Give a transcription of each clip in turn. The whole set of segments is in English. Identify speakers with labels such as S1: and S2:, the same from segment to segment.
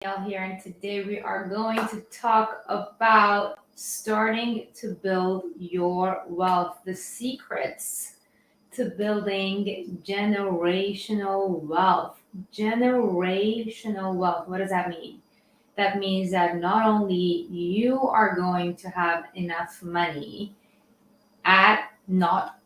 S1: Danielle here, and today we are going to talk about starting to build your wealth, the secrets to building generational wealth. Generational wealth, what does that mean? That means that not only you are going to have enough money at not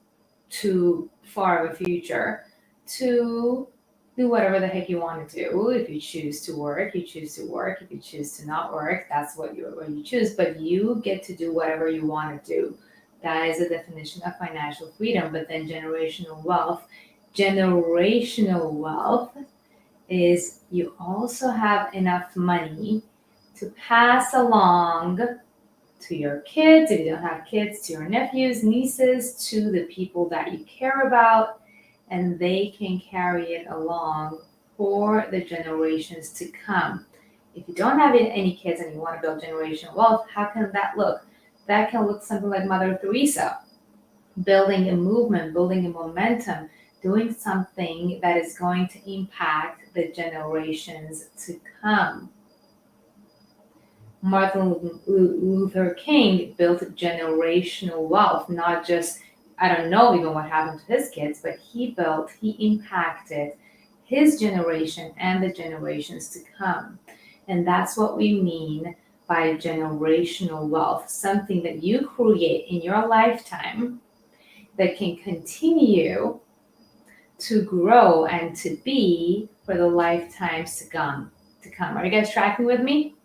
S1: too far of a future to do whatever the heck you want to do. If you choose to work, you choose to work. If you choose to not work, that's what you choose. But you get to do whatever you want to do. That is the definition of financial freedom. But then generational wealth is you also have enough money to pass along to your kids, if you don't have kids, to your nephews, nieces, to the people that you care about, and they can carry it along for the generations to come. If you don't have any kids and you want to build generational wealth, how can that look? That can look something like Mother Teresa, building a movement, building a momentum, doing something that is going to impact the generations to come. Martin Luther King built generational wealth, not just, I don't know even what happened to his kids, but he impacted his generation and the generations to come. And that's what we mean by generational wealth, something that you create in your lifetime that can continue to grow and to be for the lifetimes to come. Are you guys tracking with me?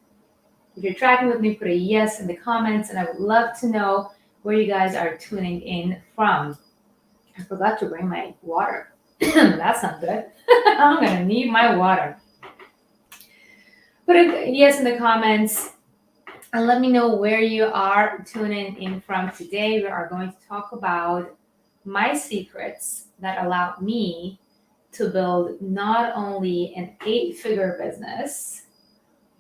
S1: If you're tracking with me, put a yes in the comments, and I would love to know where you guys are tuning in from. I forgot to bring my water. That's not good. I'm going to need my water. Put a yes in the comments and let me know where you are tuning in from today. We are going to talk about my secrets that allowed me to build not only an 8-figure business,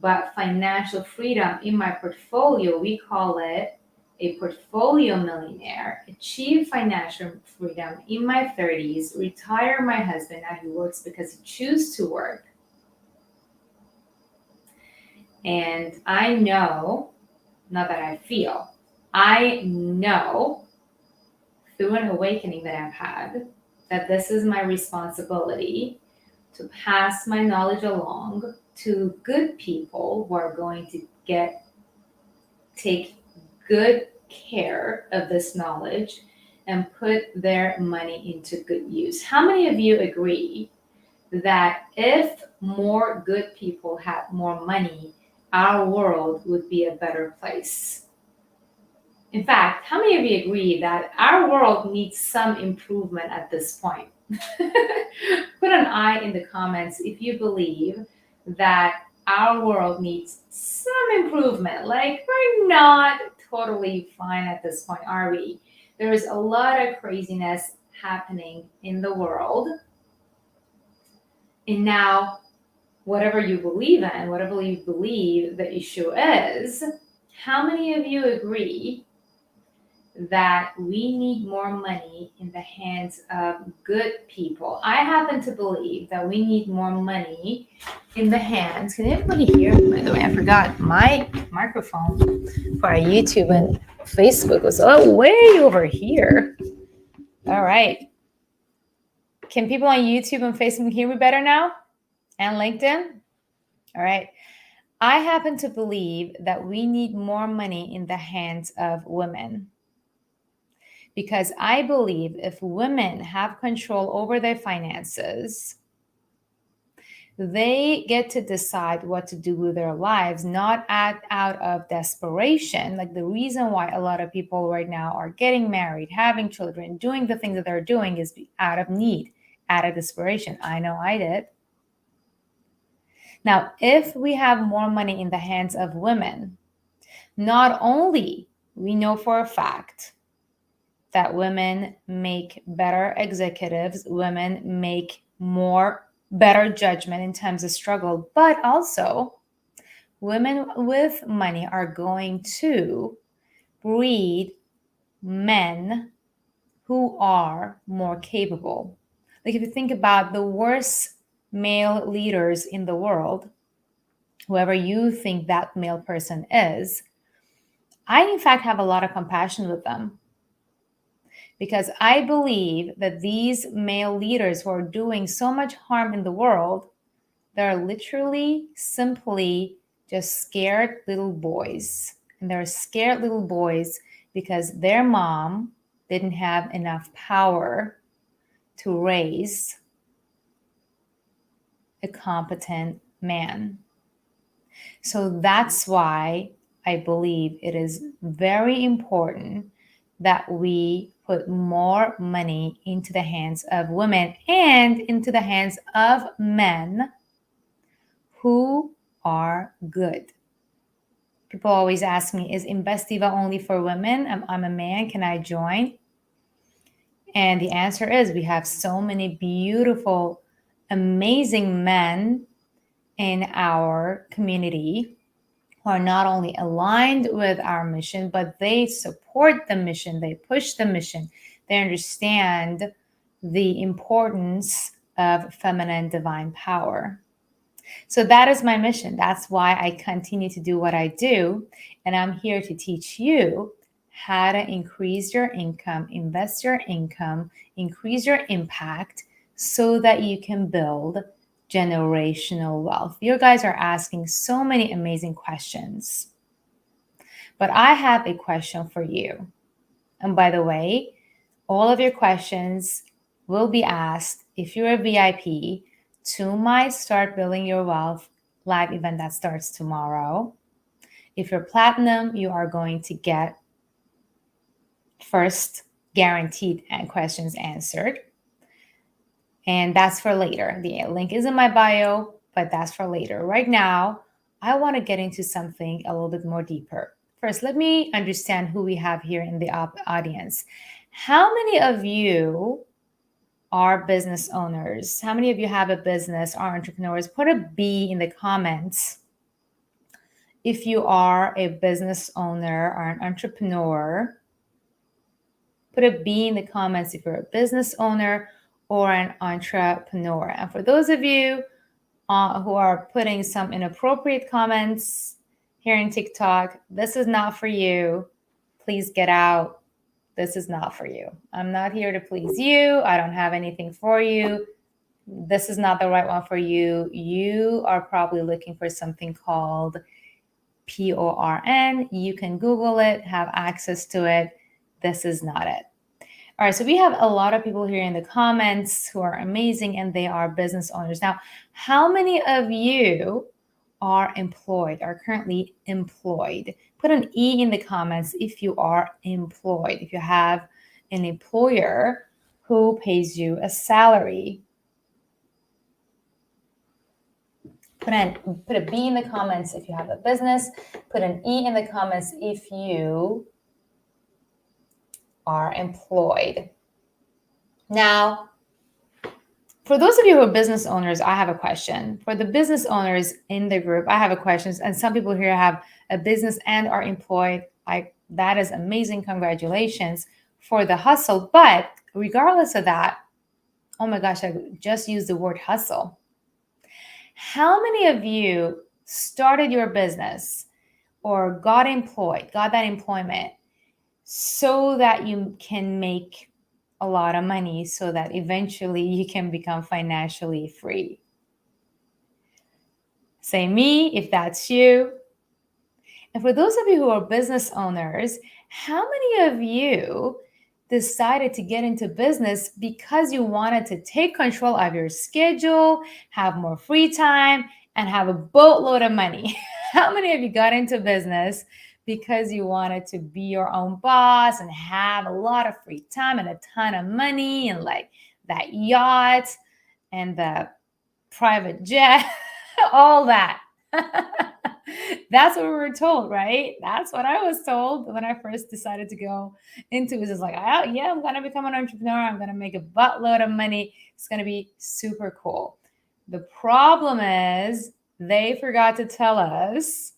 S1: but financial freedom in my portfolio. We call it a portfolio millionaire. Achieve financial freedom in my 30s, retire my husband. Now he works because he chooses to work. And I know, not that I feel, I know through an awakening that I've had that this is my responsibility to pass my knowledge along to good people who are going to take good care of this knowledge and put their money into good use. How many of you agree that if more good people had more money, our world would be a better place? In fact, how many of you agree that our world needs some improvement at this point? Put an I in the comments if you believe that our world needs some improvement. Like, we're not totally fine at this point, are we? There's a lot of craziness happening in the world. And now, whatever you believe in, whatever you believe the issue is, how many of you agree that we need more money in the hands of good people? I happen to believe that we need more money in the hands. Can everybody hear me, by the way? I forgot my microphone for our YouTube and Facebook was way over here. All right. Can people on YouTube and Facebook hear me better now? And LinkedIn? All right. I happen to believe that we need more money in the hands of women. Because I believe if women have control over their finances, they get to decide what to do with their lives, not out of desperation. Like, the reason why a lot of people right now are getting married, having children, doing the things that they're doing is out of need, out of desperation. I know I did. Now, if we have more money in the hands of women, not only we know for a fact that women make better executives, women make better judgment in times of struggle, but also women with money are going to breed men who are more capable. Like, if you think about the worst male leaders in the world whoever you think that male person is, I in fact have a lot of compassion with them, because I believe that these male leaders who are doing so much harm in the world, they're literally simply just scared little boys. And they're scared little boys because their mom didn't have enough power to raise a competent man. So that's why I believe it is very important that we put more money into the hands of women and into the hands of men who are good. People always ask me, is Investiva only for women? I'm a man, can I join? And the answer is, we have so many beautiful, amazing men in our community who are not only aligned with our mission, but they support the mission, they push the mission, they understand the importance of feminine divine power. So that is my mission. That's why I continue to do what I do. And I'm here to teach you how to increase your income, invest your income, increase your impact so that you can build generational wealth. You guys are asking so many amazing questions. But I have a question for you. And by the way, all of your questions will be asked if you're a VIP to my Start Building Your Wealth live event that starts tomorrow. If you're platinum, you are going to get first guaranteed questions answered. And that's for later. The link is in my bio, but that's for later. Right now, I want to get into something a little bit more deeper. First, let me understand who we have here in the audience. How many of you are business owners? How many of you have a business, are entrepreneurs? Put a B in the comments if you are a business owner or an entrepreneur. Put a B in the comments if you're a business owner or an entrepreneur. And for those of you who are putting some inappropriate comments here in TikTok, this is not for you. Please get out. This is not for you. I'm not here to please you. I don't have anything for you. This is not the right one for you. You are probably looking for something called PORN. You can Google it, have access to it. This is not it. All right, so we have a lot of people here in the comments who are amazing and they are business owners. Now, how many of you are employed, are currently employed? Put an E in the comments if you are employed, if you have an employer who pays you a salary. Put a B in the comments if you have a business. Put an E in the comments if you are employed. Now, for those of you who are business owners, I have a question. For the business owners in the group, I have a question. And some people here have a business and are employed. That is amazing. Congratulations for the hustle. But regardless of that, oh my gosh, I just used the word hustle. How many of you started your business or got that employment so that you can make a lot of money so that eventually you can become financially free? Say me if that's you. And for those of you who are business owners, how many of you decided to get into business because you wanted to take control of your schedule, have more free time, and have a boatload of money? How many of you got into business because you wanted to be your own boss and have a lot of free time and a ton of money and like that yacht and the private jet, all that? That's what we were told, right? That's what I was told when I first decided to go into it. It's like, oh, yeah, I'm going to become an entrepreneur. I'm going to make a buttload of money. It's going to be super cool. The problem is they forgot to tell us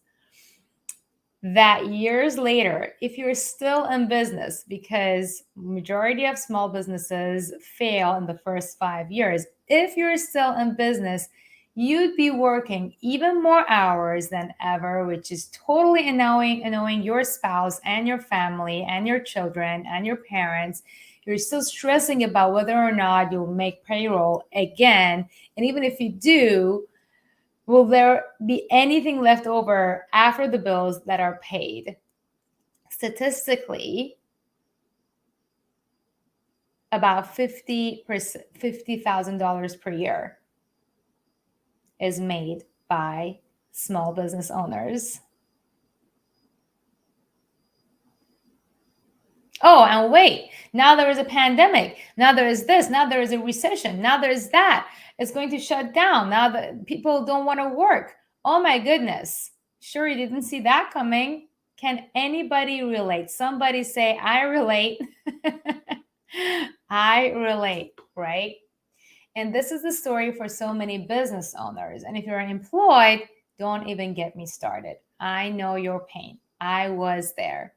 S1: that years later, if you're still in business, because majority of small businesses fail in the first 5 years, if you're still in business, you'd be working even more hours than ever, which is totally annoying your spouse and your family and your children and your parents. You're still stressing about whether or not you'll make payroll again. And even if you do, will there be anything left over after the bills that are paid? Statistically, about $50,000 per year is made by small business owners. Oh, and wait, now there is a pandemic. Now there is this. Now there is a recession. Now there is that. It's going to shut down. Now that people don't want to work. Oh my goodness. Sure, you didn't see that coming. Can anybody relate? Somebody say, I relate. I relate, right? And this is the story for so many business owners. And if you're unemployed, don't even get me started. I know your pain. I was there.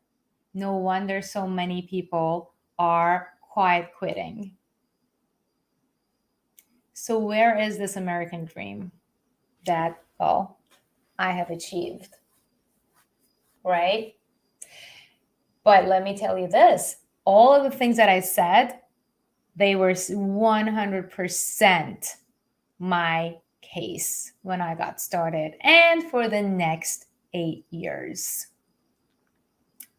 S1: No wonder so many people are quiet quitting. So where is this American dream that, well, I have achieved, right? But let me tell you this, all of the things that I said, they were 100% my case when I got started and for the next 8 years.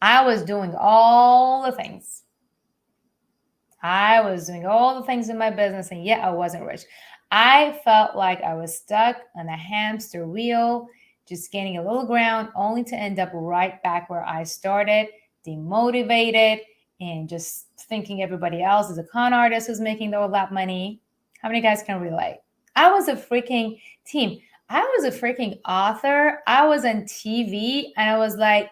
S1: I was doing all the things. I was doing all the things in my business, and yet I wasn't rich. I felt like I was stuck on a hamster wheel, just gaining a little ground, only to end up right back where I started, demotivated, and just thinking everybody else is a con artist who's making all that money. How many guys can relate? I was a freaking team. I was a freaking author. I was on TV, and I was like,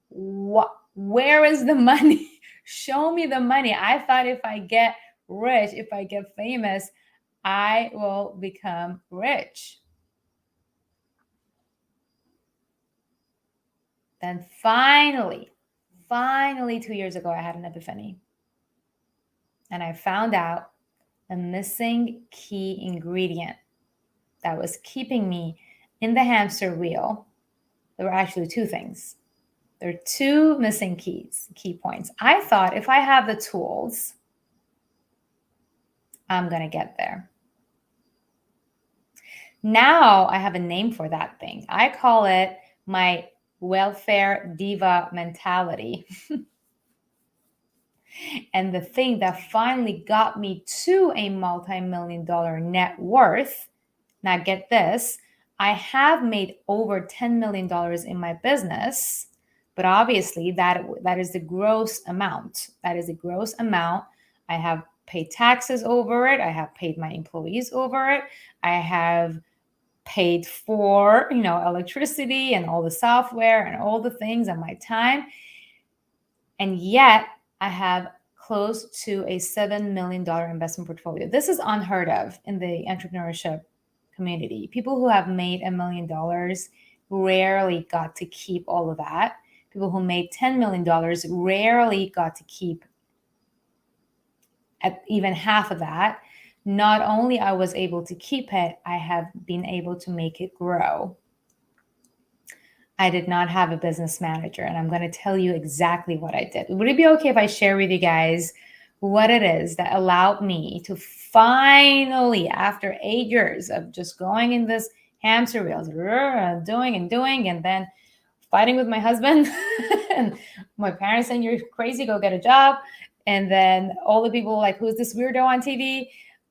S1: what? Where is the money? Show me the money. I thought if I get rich, if I get famous, I will become rich. Then finally, 2 years ago, I had an epiphany. And I found out a missing key ingredient that was keeping me in the hamster wheel. There were actually two things. There are two missing key points. I thought if I have the tools, I'm going to get there. Now I have a name for that thing. I call it my welfare diva mentality. And the thing that finally got me to a multi-million-dollar net worth, now get this, I have made over $10 million in my business. But obviously, that is the gross amount. That is the gross amount. I have paid taxes over it. I have paid my employees over it. I have paid for, electricity and all the software and all the things and my time. And yet, I have close to a $7 million investment portfolio. This is unheard of in the entrepreneurship community. People who have made $1 million rarely got to keep all of that. People who made $10 million rarely got to keep at even half of that. Not only I was able to keep it, I have been able to make it grow. I did not have a business manager, and I'm going to tell you exactly what I did. Would it be okay if I share with you guys what it is that allowed me to finally, after 8 years of just going in this hamster wheel, doing, and then fighting with my husband and my parents saying, you're crazy, go get a job. And then all the people like, who's this weirdo on TV?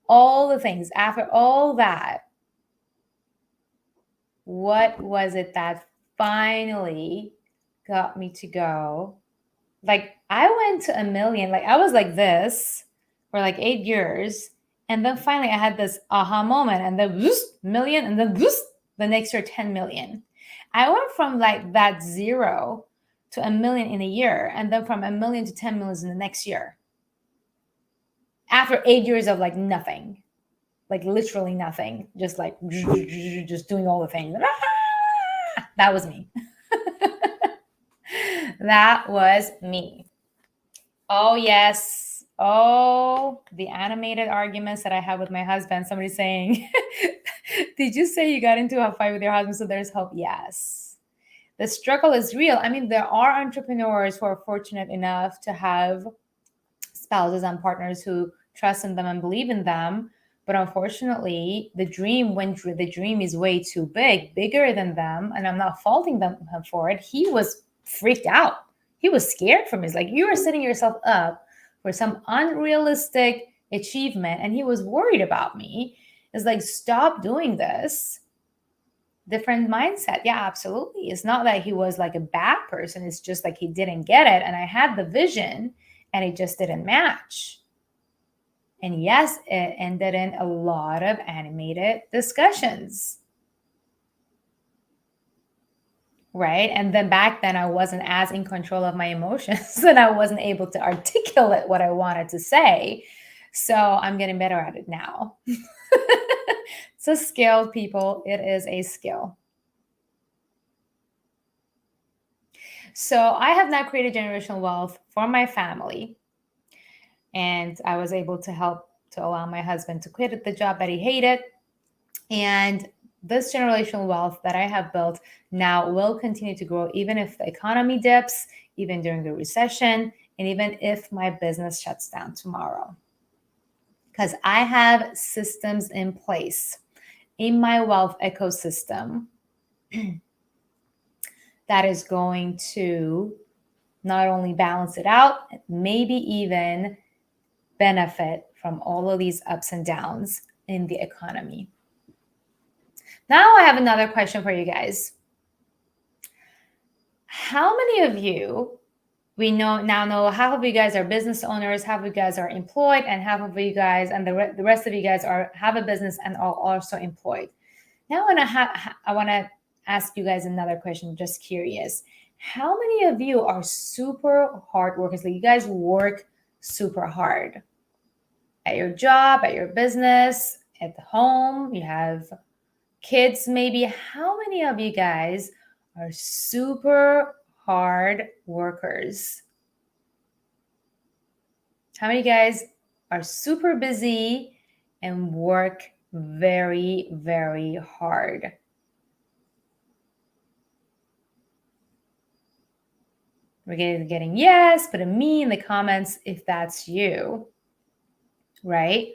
S1: All the things. After all that, what was it that finally got me to go? Like, I went to 1 million. Like, I was like this for like 8 years. And then finally I had this aha moment, and then million, and then the next year, 10 million. I went from like that 0 to 1 million in a year, and then from 1 million to 10 million in the next year. After 8 years of like nothing, like literally nothing, just like just doing all the things. That was me. That was me. Oh, yes. Oh, the animated arguments that I have with my husband. Somebody saying, Did you say you got into a fight with your husband so there's hope? Yes. The struggle is real. I mean, there are entrepreneurs who are fortunate enough to have spouses and partners who trust in them and believe in them. But unfortunately, when the dream is way too big, bigger than them, and I'm not faulting them for it, he was freaked out. He was scared from it. It's like you are setting yourself up for some unrealistic achievement, and he was worried about me. It's like, stop doing this. Different mindset. Yeah, absolutely. It's not that he was like a bad person. It's just like he didn't get it. And I had the vision and it just didn't match. And yes, it ended in a lot of animated discussions. Right. And then back then, I wasn't as in control of my emotions and I wasn't able to articulate what I wanted to say. So I'm getting better at it now. It's a skill, people. It is a skill. So I have now created generational wealth for my family. And I was able to help to allow my husband to quit the job that he hated. And this generational wealth that I have built now will continue to grow, even if the economy dips, even during the recession, and even if my business shuts down tomorrow. Because I have systems in place in my wealth ecosystem that is going to not only balance it out, maybe even benefit from all of these ups and downs in the economy. Now I have another question for you guys. How many of you, we know half of you guys are business owners, half of you guys are employed, and half of you guys and the rest of you guys have a business and are also employed. Now I want to ask you guys another question, just curious. How many of you are super hard workers? Like you guys work super hard at your job, at your business, at home, you have kids maybe. How many of you guys are super hard workers? How many guys are super busy and work very, very hard? We're getting yes, put a me in the comments if that's you, right?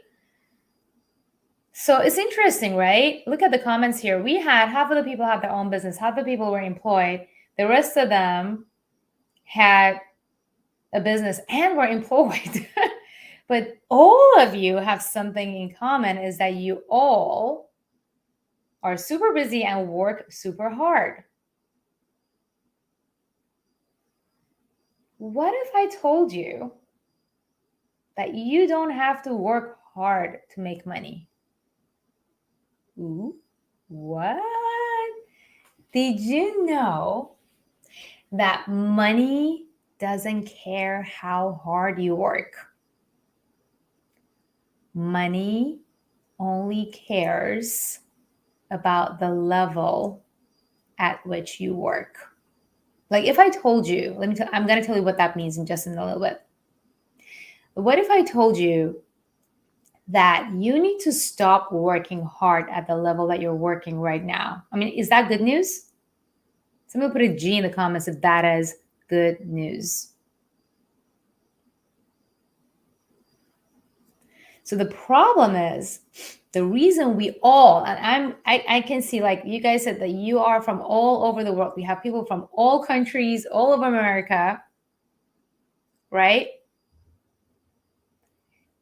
S1: So it's interesting, right? Look at the comments here. We had half of the people had their own business, half the people were employed. The rest of them had a business and were employed. But all of you have something in common, is that you all are super busy and work super hard. What if I told you that you don't have to work hard to make money? Ooh, what? Did you know that money doesn't care how hard you work? Money only cares about the level at which you work. Like if I told you, I'm going to tell you what that means in just a little bit. What if I told you that you need to stop working hard at the level that you're working right now? I mean, is that good news? Somebody put a G in the comments if that is good news. So the problem is, the reason we all, and I can see, like you guys said that you are from all over the world. We have people from all countries, all over America, right?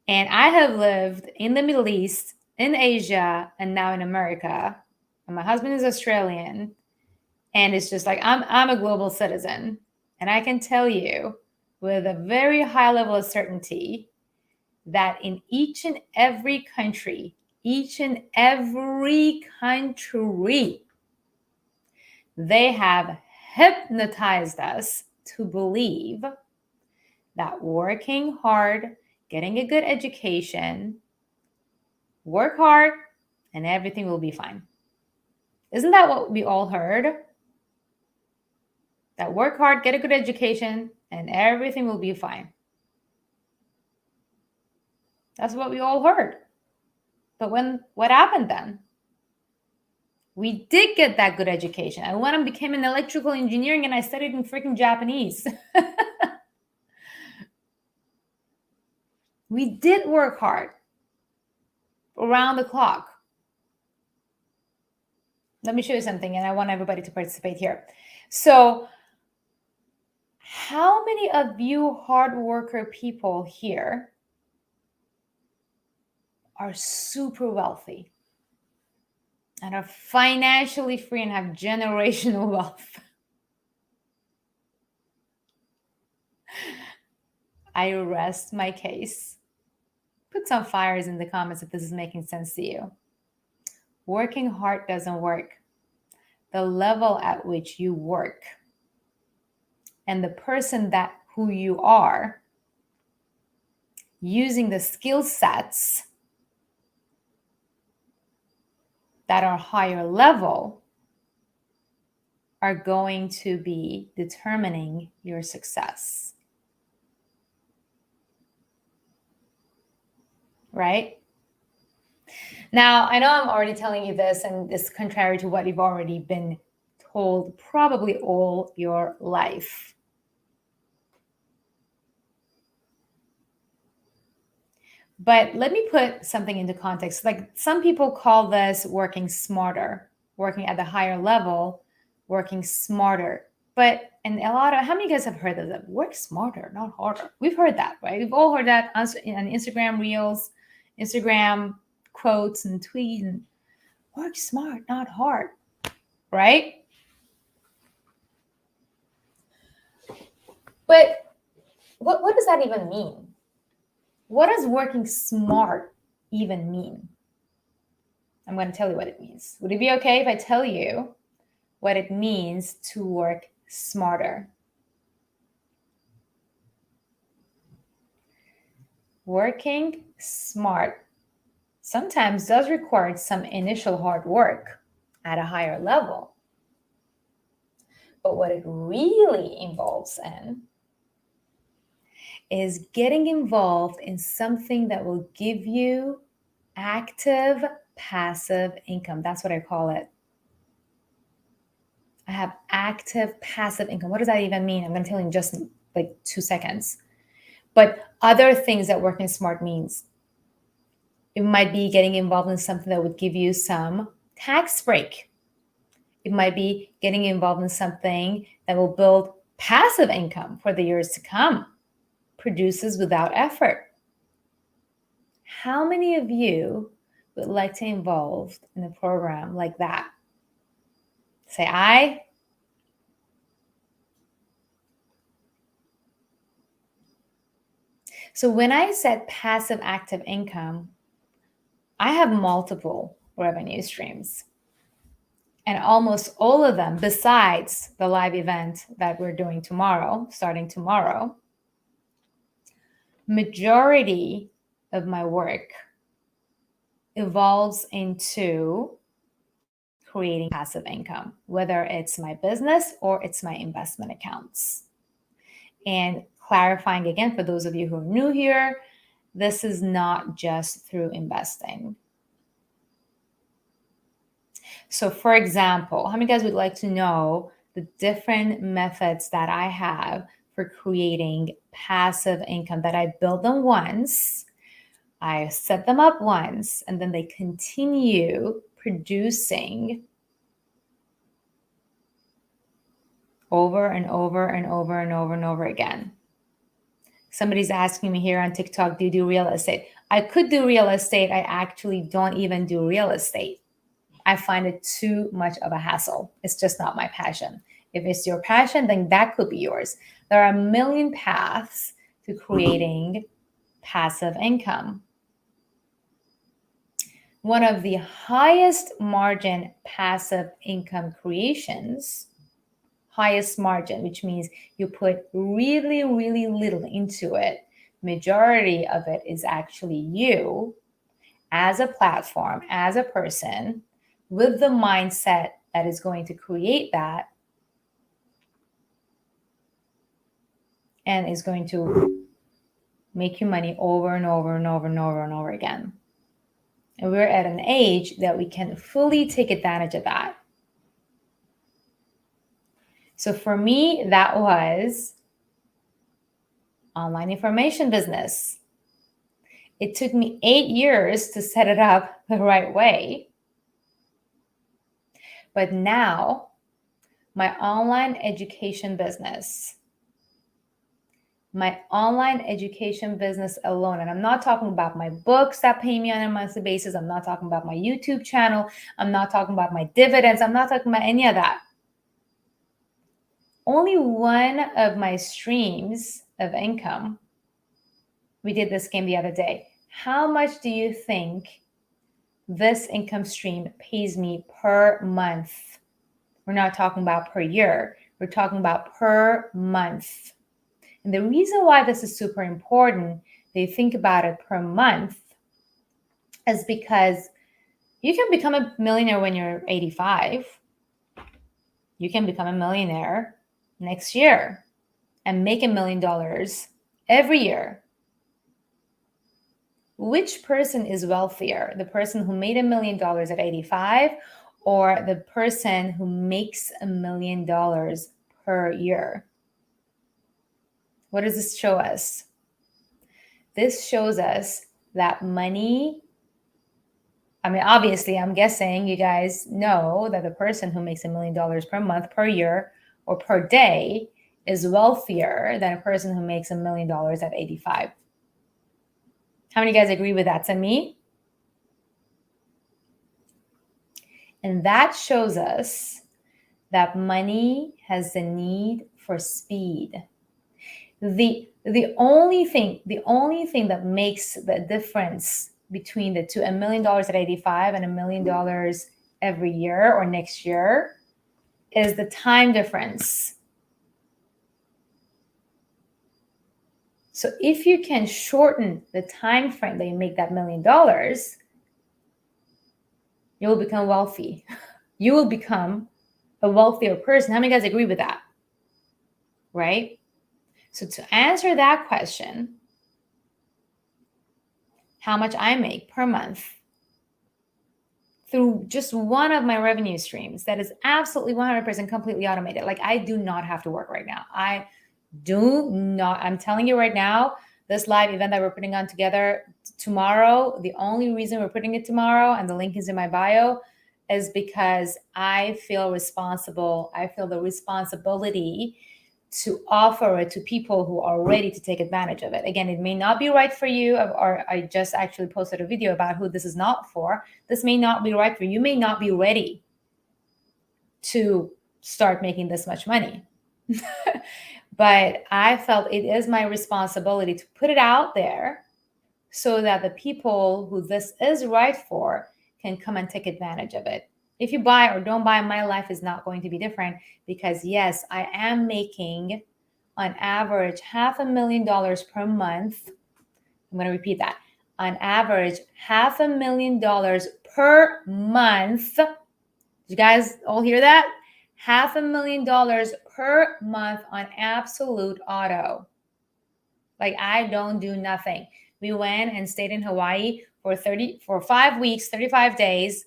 S1: And I have lived in the Middle East, in Asia, and now in America. And my husband is Australian. And it's just like, I'm a global citizen. And I can tell you with a very high level of certainty that in each and every country, they have hypnotized us to believe that working hard, getting a good education, work hard, and everything will be fine. Isn't that what we all heard? That work hard, get a good education, and everything will be fine. That's what we all heard. But what happened then? We did get that good education. I went and became an electrical engineering and I studied in freaking Japanese. We did work hard around the clock. Let me show you something, and I want everybody to participate here. So, how many of you hard worker people here are super wealthy and are financially free and have generational wealth? I rest my case. Put some fires in the comments if this is making sense to you. Working hard doesn't work. The level at which you work and the person that who you are using the skill sets that are higher level are going to be determining your success. Right? Now, I know I'm already telling you this, and it's contrary to what you've already been told probably all your life. But let me put something into context. Like some people call this working smarter, working at the higher level, working smarter. But and a lot of how many of you guys have heard of that? Work smarter, not harder. We've heard that, right? We've all heard that on Instagram reels, Instagram quotes and tweets. And work smart, not hard, right? But what does that even mean? What does working smart even mean? I'm going to tell you what it means. Would it be okay if I tell you what it means to work smarter? Working smart sometimes does require some initial hard work at a higher level. But what it really involves in is getting involved in something that will give you active passive income. That's what I call it. I have active passive income. What does that even mean? I'm going to tell you in just like 2 seconds. But other things that working smart means, it might be getting involved in something that would give you some tax break. It might be getting involved in something that will build passive income for the years to come, produces without effort. How many of you would like to involve in a program like that? Say aye. So when I said passive active income, I have multiple revenue streams. And almost all of them, besides the live event that we're doing tomorrow, starting tomorrow, majority of my work evolves into creating passive income, whether it's my business or it's my investment accounts. And clarifying again, for those of you who are new here, this is not just through investing. So for example, how many guys would like to know the different methods that I have for creating passive income, that I build them once, I set them up once, and then they continue producing over and over and over and over and over again? Somebody's asking me here on TikTok, do you do real estate? I could do real estate. I actually don't even do real estate. I find it too much of a hassle. It's just not my passion. If it's your passion, then that could be yours. There are a million paths to creating passive income. One of the highest margin passive income creations, highest margin, which means you put really, really little into it. Majority of it is actually you as a platform, as a person, with the mindset that is going to create that and is going to make you money over and over and over and over and over again. And we're at an age that we can fully take advantage of that. So for me, that was online information business. It took me 8 years to set it up the right way. But now, my online education business alone, and I'm not talking about my books that pay me on a monthly basis. I'm not talking about my YouTube channel. I'm not talking about my dividends. I'm not talking about any of that. Only one of my streams of income, we did this game the other day. How much do you think this income stream pays me per month? We're not talking about per year. We're talking about per month. And the reason why this is super important, they think about it per month, is because you can become a millionaire when you're 85. You can become a millionaire next year and make $1 million every year. Which person is wealthier? The person who made $1 million at 85 or the person who makes $1 million per year? What does this show us? This shows us that money, I mean, obviously, I'm guessing you guys know that the person who makes $1 million per month, per year, or per day is wealthier than a person who makes $1 million at 85. How many of you guys agree with that? Send me. And that shows us that money has the need for speed. The only thing that makes the difference between the two, $1 million at 85 and $1 million every year or next year, is the time difference. So if you can shorten the time frame that you make that $1 million, you will become wealthy. You will become a wealthier person. How many guys agree with that? Right? So to answer that question, how much I make per month through just one of my revenue streams that is absolutely 100% completely automated. Like, I do not have to work right now. I do not. I'm telling you right now, this live event that we're putting on together tomorrow, the only reason we're putting it tomorrow, and the link is in my bio, is because I feel responsible. I feel the responsibility to offer it to people who are ready to take advantage of it. Again, it may not be right for you, or I just actually posted a video about who this is not for. This may not be right for you. You may not be ready to start making this much money. But I felt it is my responsibility to put it out there so that the people who this is right for can come and take advantage of it. If you buy or don't buy, my life is not going to be different, because yes, I am making on average $500,000 per month. I'm going to repeat that. On average, $500,000 per month. Did you guys all hear that? $500,000 per month on absolute auto. Like, I don't do nothing. We went and stayed in Hawaii for 5 weeks, 35 days.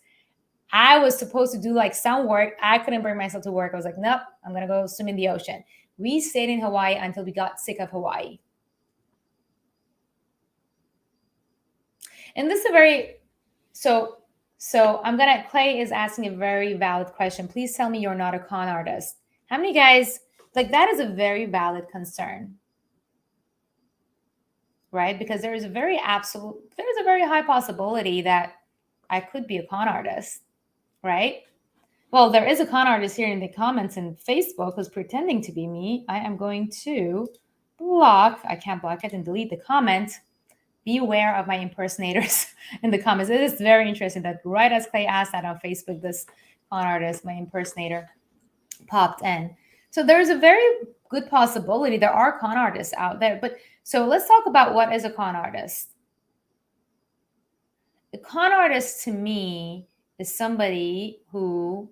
S1: I was supposed to do like some work. I couldn't bring myself to work. I was like, nope, I'm going to go swim in the ocean. We stayed in Hawaii until we got sick of Hawaii. And this is a very, so Clay is asking a very valid question. Please tell me you're not a con artist. How many guys, like, that is a very valid concern, right? Because there is a very high possibility that I could be a con artist, right? Well, there is a con artist here in the comments in Facebook who's pretending to be me. I am going to I can't block it and delete the comment. Beware of my impersonators in the comments. It is very interesting that right as Clay asked that on Facebook, this con artist, my impersonator, popped in. So there's a very good possibility there are con artists out there. But so let's talk about what is a con artist. A con artist to me is somebody who,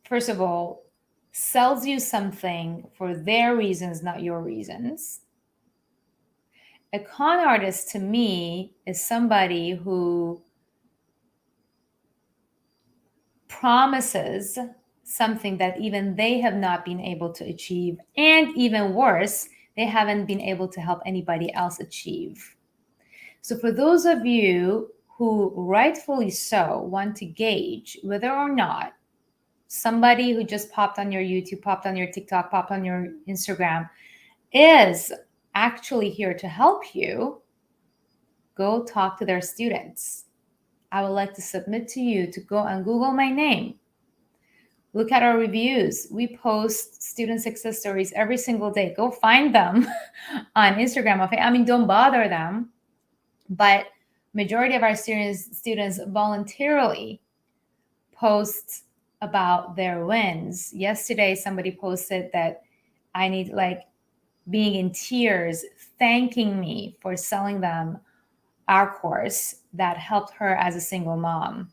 S1: first of all, sells you something for their reasons, not your reasons. A con artist to me is somebody who promises something that even they have not been able to achieve, and even worse, they haven't been able to help anybody else achieve. So for those of you who rightfully so want to gauge whether or not somebody who just popped on your YouTube, popped on your TikTok, popped on your Instagram is actually here to help you, go talk to their students. I would like to submit to you to go and Google my name. Look at our reviews. We post student success stories every single day. Go find them on Instagram. I mean, don't bother them. But majority of our students voluntarily post about their wins. Yesterday, somebody posted that I need like being in tears, thanking me for selling them our course that helped her as a single mom.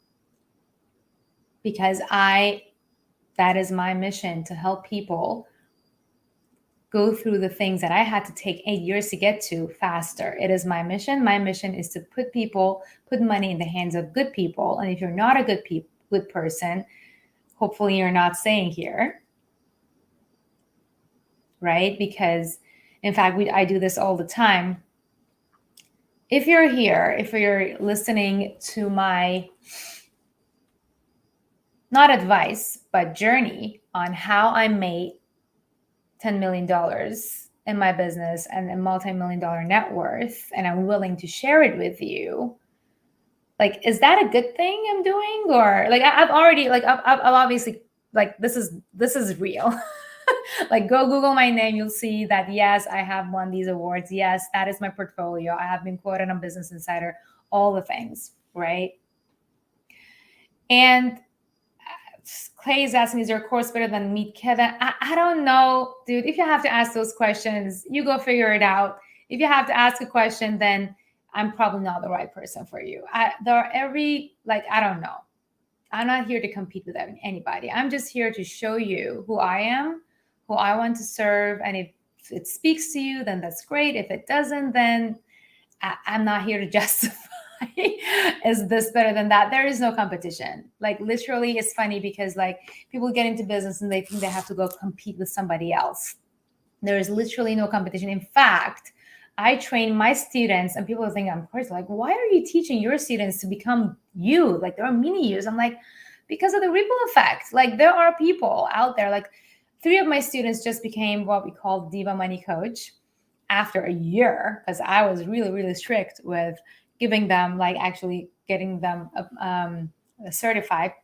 S1: Because that is my mission, to help people go through the things that I had to take 8 years to get to faster. It is my mission. My mission is to put money in the hands of good people. And if you're not a good person, hopefully you're not staying here, right? Because in fact, I do this all the time. If you're here, if you're listening to my, not advice, but journey on how I made $10 million in my business and a multi-million-dollar net worth, and I'm willing to share it with you, like, is that a good thing I'm doing? Or like, I've already, like, I've obviously, like, this is real. Like, go Google my name. You'll see that, yes, I have won these awards. Yes, that is my portfolio. I have been quoted on Business Insider, all the things, right? And Clay is asking, is your course better than Meet Kevin? I don't know, dude. If you have to ask those questions, you go figure it out. If you have to ask a question, then I'm probably not the right person for you. I don't know. I'm not here to compete with anybody. I'm just here to show you who I am, who I want to serve. And if it speaks to you, then that's great. If it doesn't, then I'm not here to justify is this better than that. There is no competition. Like, literally, it's funny because like people get into business and they think they have to go compete with somebody else. There is literally no competition. In fact, I train my students, and people think I'm crazy. Like, why are you teaching your students to become you? Like, there are mini yous. I'm like, because of the ripple effect. Like, there are people out there. Like, 3 of my students just became what we call Diva Money Coach after a year, because I was really, really strict with giving them, like, actually getting them certified.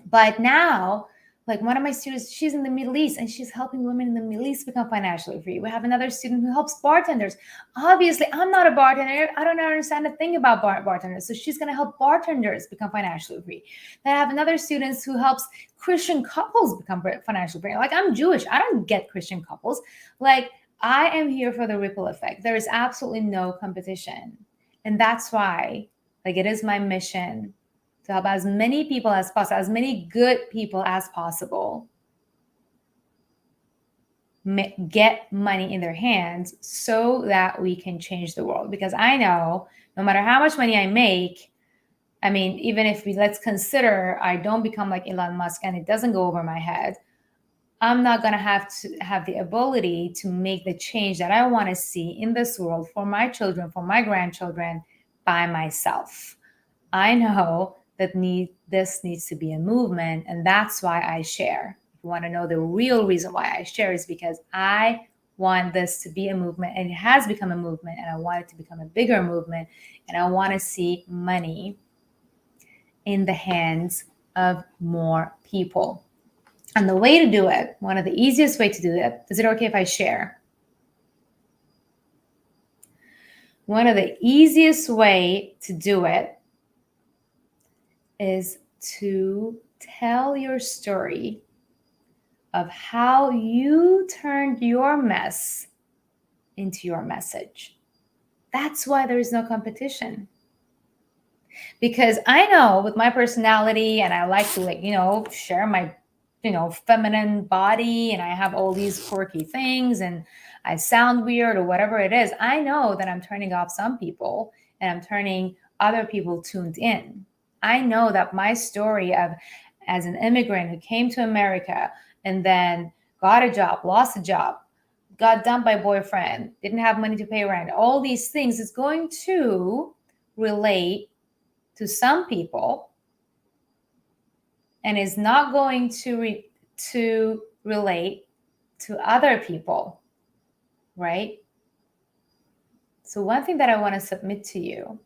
S1: But now, like, one of my students, she's in the Middle East and she's helping women in the Middle East become financially free. We have another student who helps bartenders. Obviously, I'm not a bartender. I don't understand a thing about bartenders. So she's going to help bartenders become financially free. Then I have another student who helps Christian couples become financially free. Like, I'm Jewish. I don't get Christian couples. Like, I am here for the ripple effect. There is absolutely no competition. And that's why, like, it is my mission to help as many people as possible, as many good people as possible, get money in their hands so that we can change the world. Because I know no matter how much money I make, I mean, even if let's consider I don't become like Elon Musk and it doesn't go over my head, I'm not going to have the ability to make the change that I want to see in this world for my children, for my grandchildren, by myself. I know that this needs to be a movement, and that's why I share. If you want to know the real reason why I share, is because I want this to be a movement, and it has become a movement, and I want it to become a bigger movement, and I want to see money in the hands of more people. And the way to do it, one of the easiest way to do it, is it okay if I share? One of the easiest way to do it is to tell your story of how you turned your mess into your message. That's why there is no competition. Because I know with my personality, and I like to, like, share my feminine body and I have all these quirky things and I sound weird or whatever it is, I know that I'm turning off some people and I'm turning other people tuned in. I know that my story of as an immigrant who came to America and then got a job, lost a job, got dumped by boyfriend, didn't have money to pay rent, all these things is going to relate to some people and is not going to relate to other people, right? So one thing that I want to submit to you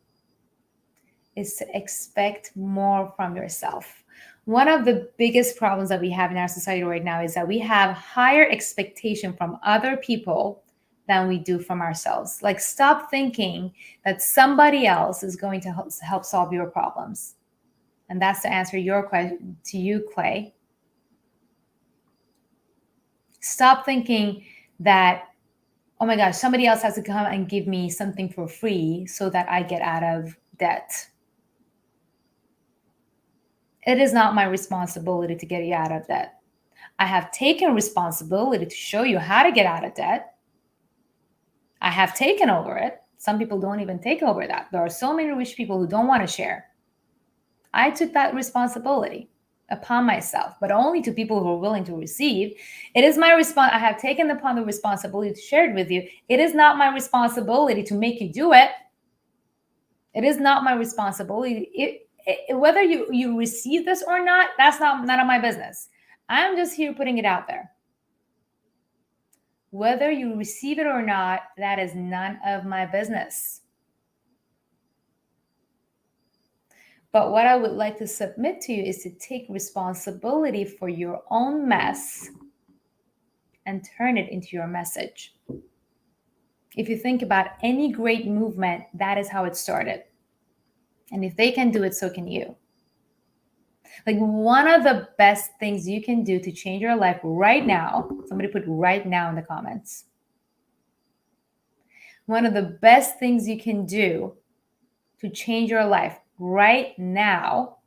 S1: is to expect more from yourself. One of the biggest problems that we have in our society right now is that we have higher expectation from other people than we do from ourselves. Like, stop thinking that somebody else is going to help solve your problems. And that's to answer your question to you, Clay. Stop thinking that, oh my gosh, somebody else has to come and give me something for free so that I get out of debt. It is not my responsibility to get you out of debt. I have taken responsibility to show you how to get out of debt. I have taken over it. Some people don't even take over that. There are so many rich people who don't want to share. I took that responsibility upon myself, but only to people who are willing to receive. It is my response. I have taken upon the responsibility to share it with you. It is not my responsibility to make you do it. It is not my responsibility. Whether you receive this or not, that's none of my business. I'm just here putting it out there. Whether you receive it or not, that is none of my business. But what I would like to submit to you is to take responsibility for your own mess and turn it into your message. If you think about any great movement, that is how it started. And if they can do it, so can you. Like, one of the best things you can do to change your life right now, somebody put right now in the comments. One of the best things you can do to change your life right now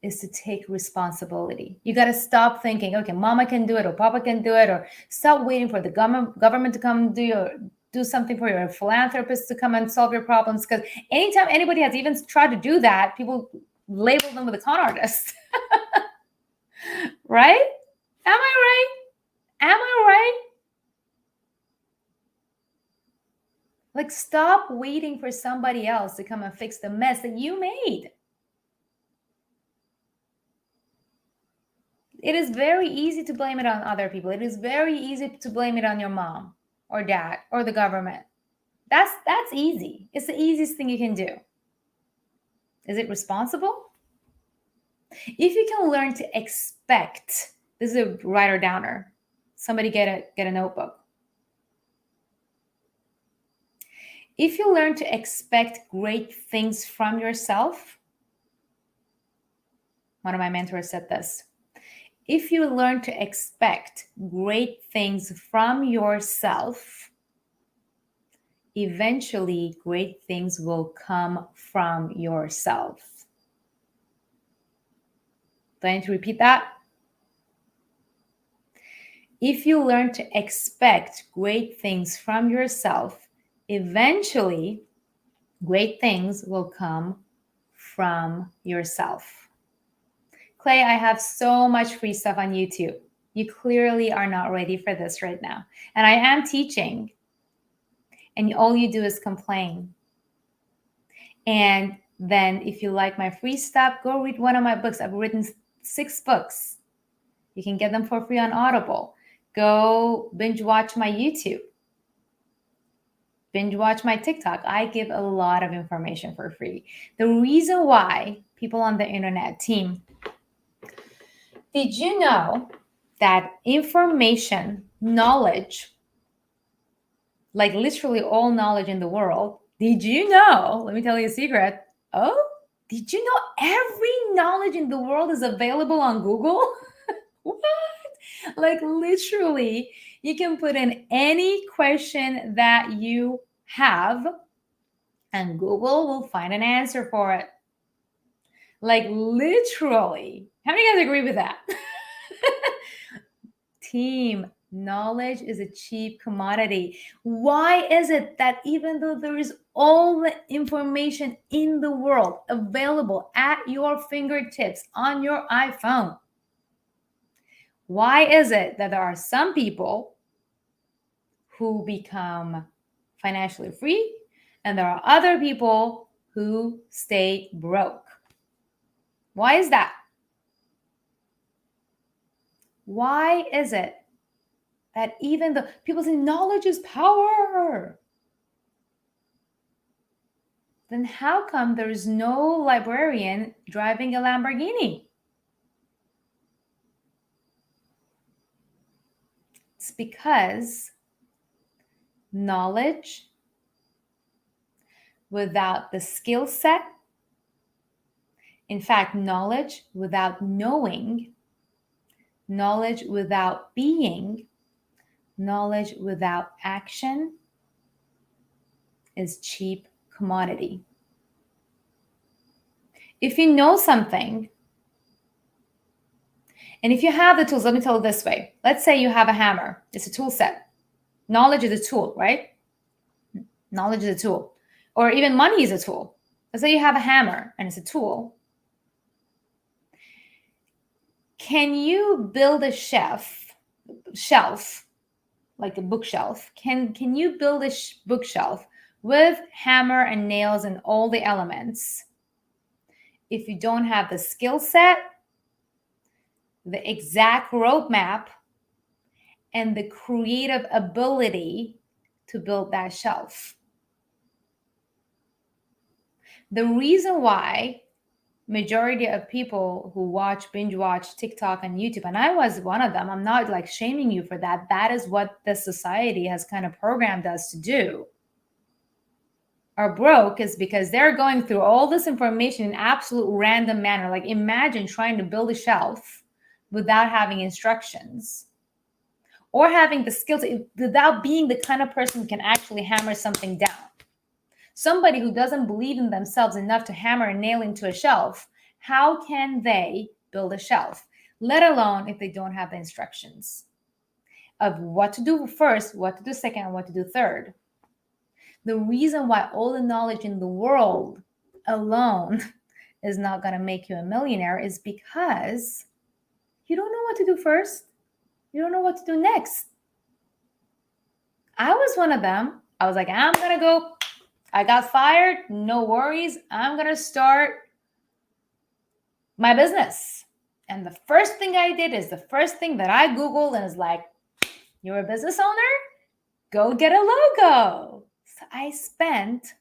S1: is to take responsibility. You got to stop thinking, okay, mama can do it or papa can do it, or stop waiting for the government to come do something for you, or a philanthropist to come and solve your problems. Because anytime anybody has even tried to do that, people label them with a con artist. Right? Am I right? Am I right? Like, stop waiting for somebody else to come and fix the mess that you made. It is very easy to blame it on other people. It is very easy to blame it on your mom or dad or the government. That's easy. It's the easiest thing you can do. Is it responsible? If you can learn to expect, this is a writer downer. Somebody get a notebook. If you learn to expect great things from yourself, one of my mentors said this. If you learn to expect great things from yourself, eventually great things will come from yourself. Do I need to repeat that? If you learn to expect great things from yourself, eventually great things will come from yourself. Clay, I have so much free stuff on YouTube. You clearly are not ready for this right now. And I am teaching, and all you do is complain. And then if you like my free stuff, go read one of my books. I've written 6 books. You can get them for free on Audible. Go binge watch my YouTube. Binge watch my TikTok. I give a lot of information for free. The reason why people on the internet, team, did you know that information, knowledge, like literally all knowledge in the world, did you know, let me tell you a secret. Oh, did you know every knowledge in the world is available on Google? What? Like, literally, you can put in any question that you have and Google will find an answer for it. Like, literally, How many guys agree with that? Team, knowledge is a cheap commodity. Why is it that even though there is all the information in the world available at your fingertips on your iPhone, why is it that there are some people who become financially free and there are other people who stay broke? Why is that? Why is it that even though people say knowledge is power, then how come there is no librarian driving a Lamborghini? It's because knowledge without the skill set, in fact, knowledge without knowing, knowledge without being, knowledge without action is cheap commodity. If you know something, and if you have the tools, let me tell it this way. Let's say you have a hammer. It's a tool set. Knowledge is a tool, right? Knowledge is a tool. Or even money is a tool. Let's say you have a hammer and it's a tool. Can you build a shelf, like a bookshelf? Can you build a bookshelf with hammer and nails and all the elements if you don't have the skill set, the exact roadmap, and the creative ability to build that shelf? The reason why majority of people who binge watch TikTok and YouTube, and I was one of them, I'm not like shaming you for that. That is what the society has kind of programmed us to do, are broke, is because they're going through all this information in absolute random manner. Like imagine trying to build a shelf without having instructions or having the skills, without being the kind of person who can actually hammer something down. Somebody who doesn't believe in themselves enough to hammer a nail into a shelf, how can they build a shelf? Let alone if they don't have the instructions of what to do first, what to do second, and what to do third. The reason why all the knowledge in the world alone is not going to make you a millionaire is because you don't know what to do first. You don't know what to do next. I was one of them. I was like, I'm going to go. I got fired. No worries. I'm going to start my business. And the first thing I did is the first thing that I Googled and is like, you're a business owner? Go get a logo. So I spent,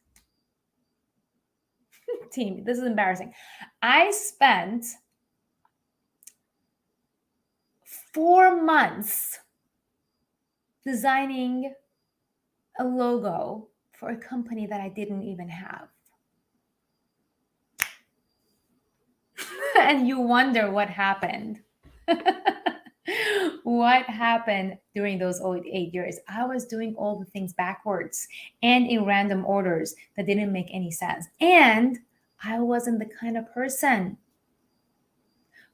S1: team, this is embarrassing. I spent 4 months designing a logo for a company that I didn't even have. And you wonder what happened. What happened during those 8 years? I was doing all the things backwards and in random orders that didn't make any sense. And I wasn't the kind of person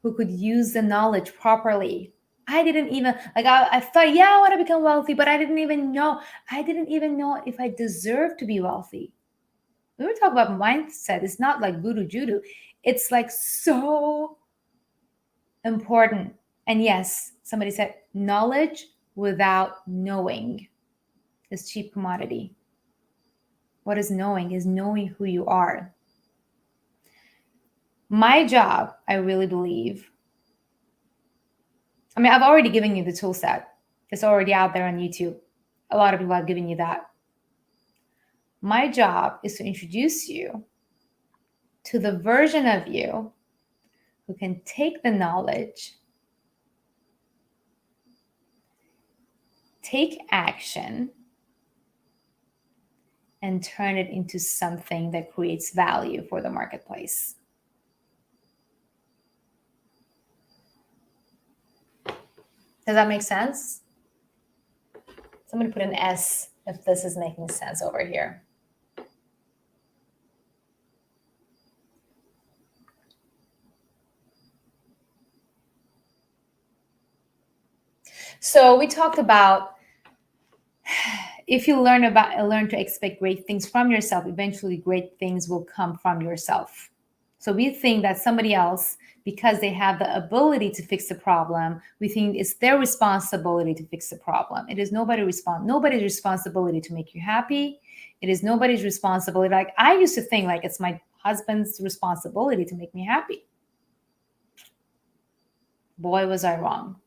S1: who could use the knowledge properly. I didn't even, I thought, yeah, I want to become wealthy, but I didn't even know if I deserve to be wealthy. When we talk about mindset, it's not like voodoo judo. It's like so important. And yes, somebody said knowledge without knowing is cheap commodity. What is knowing? Is knowing who you are. My job, I really believe, I've already given you the tool set. It's already out there on YouTube. A lot of people have given you that. My job is to introduce you to the version of you who can take the knowledge, take action, and turn it into something that creates value for the marketplace. Does that make sense? Somebody put an S if this is making sense over here. So we talked about if you learn to expect great things from yourself, eventually great things will come from yourself. So we think that somebody else, because they have the ability to fix the problem, we think it's their responsibility to fix the problem. It is nobody's responsibility to make you happy. It is nobody's responsibility. Like I used to think like it's my husband's responsibility to make me happy. Boy, was I wrong.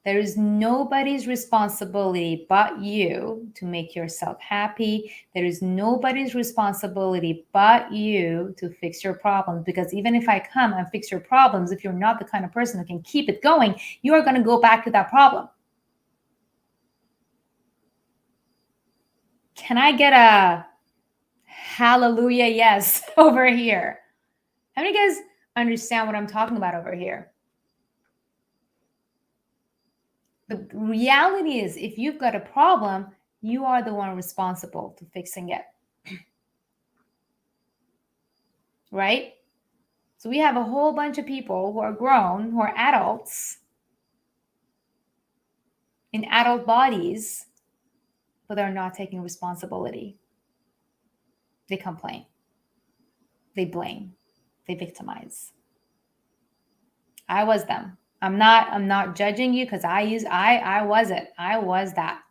S1: There is nobody's responsibility but you to make yourself happy. There is nobody's responsibility but you to fix your problems. Because even if I come and fix your problems, if you're not the kind of person who can keep it going, you are going to go back to that problem. Can I get a hallelujah yes over here? How many of you guys understand what I'm talking about over here? The reality is, if you've got a problem, you are the one responsible to fixing it. Right? So we have a whole bunch of people who are grown, who are adults in adult bodies, but they're not taking responsibility. They complain. They blame. They victimize. I was them. I'm not judging you because I was it. I was that.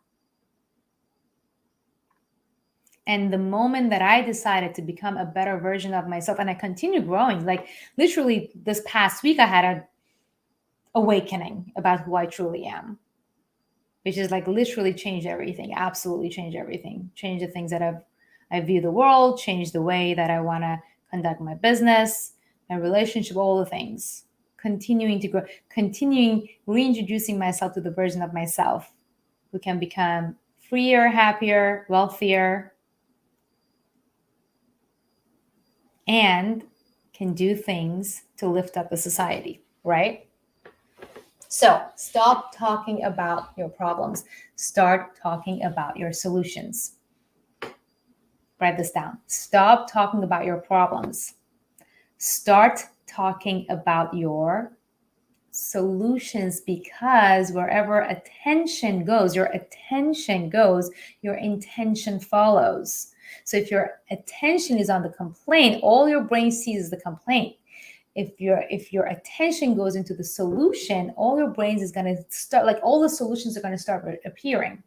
S1: And the moment that I decided to become a better version of myself, and I continue growing, like literally this past week, I had an awakening about who I truly am, which is like literally changed everything, absolutely changed everything, changed the things that I view the world, changed the way that I want to conduct my business, my relationship, all the things. Continuing to grow, continuing reintroducing myself to the version of myself who can become freer, happier, wealthier, and can do things to lift up the society, right? So stop talking about your problems. Start talking about your solutions. Write this down. Stop talking about your problems. Start talking about your solutions, because wherever attention goes, your intention follows. So if your attention is on the complaint, all your brain sees is the complaint. If your attention goes into the solution, all your brains is going to start, like all the solutions are going to start appearing.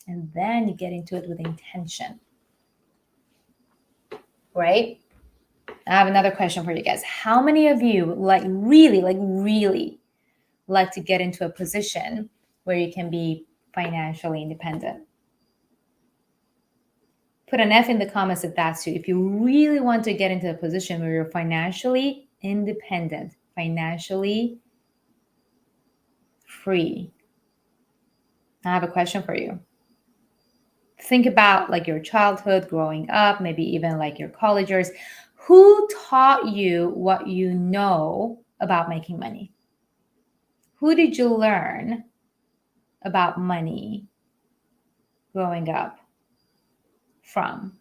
S1: And then you get into it with intention. Right? I have another question for you guys. How many of you really like to get into a position where you can be financially independent? Put an F in the comments if that's you. If you really want to get into a position where you're financially independent, financially free. I have a question for you. Think about like your childhood, growing up, maybe even like your college years. Who taught you what you know about making money? Who did you learn about money growing up from?